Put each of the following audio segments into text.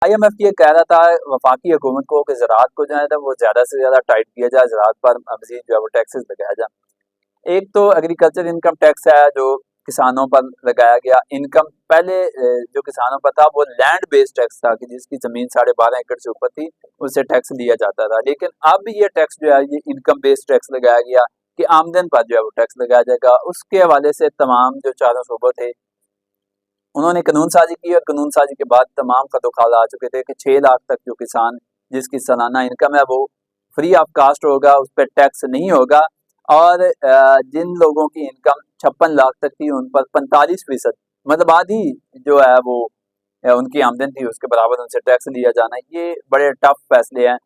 IMF ये कह रहा था वफाकी हुकूमत को कि ज़राअत को जो है ना वो ज़्यादा से ज़्यादा टाइट किया जाए, ज़राअत पर मज़ीद जो है वो टैक्सेस लगाया जाए। एक तो एग्रीकल्चर इनकम टैक्स है जो किसानों पर लगाया गया। इनकम पहले जो किसानों पर था वो लैंड बेस्ड टैक्स था कि जिसकी ज़मीन 12.5 एकड़ से ऊपर थी उससे टैक्स लिया जाता था। लेकिन अब ये टैक्स जो है ये इनकम बेस्ड टैक्स लगाया गया कि आमदन पर जो है वो टैक्स लगाया जाएगा। उसके हवाले से तमाम जो चारों सूबे थे उन्होंने कानून साजी की और कानून साजी के बाद तमाम कदोखाल आ चुके थे कि 6 लाख तक जो किसान जिसकी सालाना इनकम है वो फ्री ऑफ कास्ट होगा, उस पर टैक्स नहीं होगा। और जिन लोगों की इनकम 56 लाख तक थी उन पर 45% मतलब आधी जो है वो उनकी आमदन थी उसके बराबर उनसे टैक्स लिया जाना। ये बड़े टफ फैसले हैं।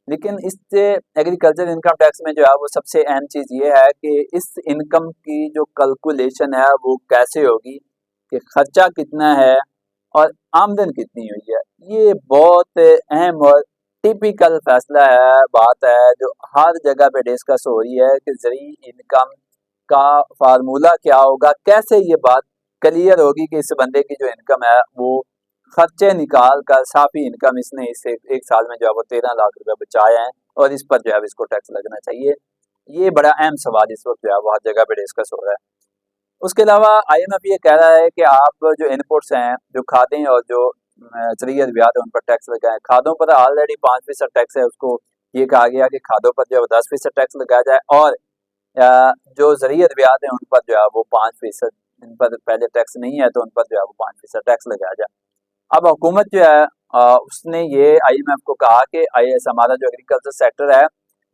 लेकिन इससे एग्रीकल्चर इनकम टैक्स में जो है वो सबसे अहम चीज़ ये है कि इस इनकम की जो कैलकुलेशन है वो कैसे होगी कि खर्चा कितना है और आमदन कितनी हुई है। ये बहुत अहम और टिपिकल फैसला है, बात है जो हर जगह पे डिस्कस हो रही है कि ज़रूरी इनकम का फार्मूला क्या होगा, कैसे ये बात क्लियर होगी कि इस बंदे की जो इनकम है वो खर्चे निकाल कर साफी इनकम इसने इस एक साल में जो है वो 13 लाख रुपए बचाए हैं और इस पर जो है इसको टैक्स लगना चाहिए। ये बड़ा अहम सवाल इस वक्त जो है वो हर जगह पे डिस्कस हो रहा है। उसके अलावा IMF ये कह रहा है कि आप जो इनपुट्स हैं, जो खादें और जो ज़रिए अद्वियात है उन पर टैक्स लगाएं। खादों पर ऑलरेडी 5% टैक्स है, उसको ये कहा गया कि खादों पर जो है 10% टैक्स लगाया जाए और जो ज़रिए अद्वियात हैं उन पर जो है वो 5%, इन पर पहले टैक्स नहीं है तो उन पर जो है वो 5% टैक्स लगाया जाए। अब हुकूमत जो है उसने ये IMF को कहा कि IS हमारा जो एग्रीकल्चर सेक्टर है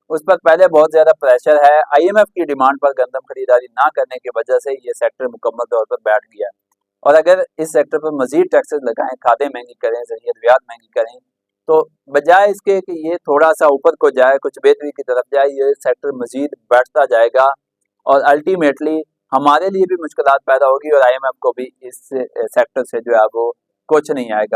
उस पर पहले बहुत ज़्यादा प्रेशर है। IMF की डिमांड पर गंदम खरीदारी ना करने की वजह से ये सेक्टर मुकम्मल तौर पर बैठ गया है और अगर इस सेक्टर पर मजीद टैक्सेस लगाएं, खादें महंगी करें, ज़रिए अद्वियात महंगी करें तो बजाय इसके कि ये थोड़ा सा ऊपर को जाए, कुछ बेहतरी की तरफ जाए, ये सेक्टर मजीद बैठता जाएगा और अल्टीमेटली हमारे लिए भी मुश्किलात पैदा होगी और IMF को भी इस सेक्टर से जो है वो कुछ नहीं आएगा।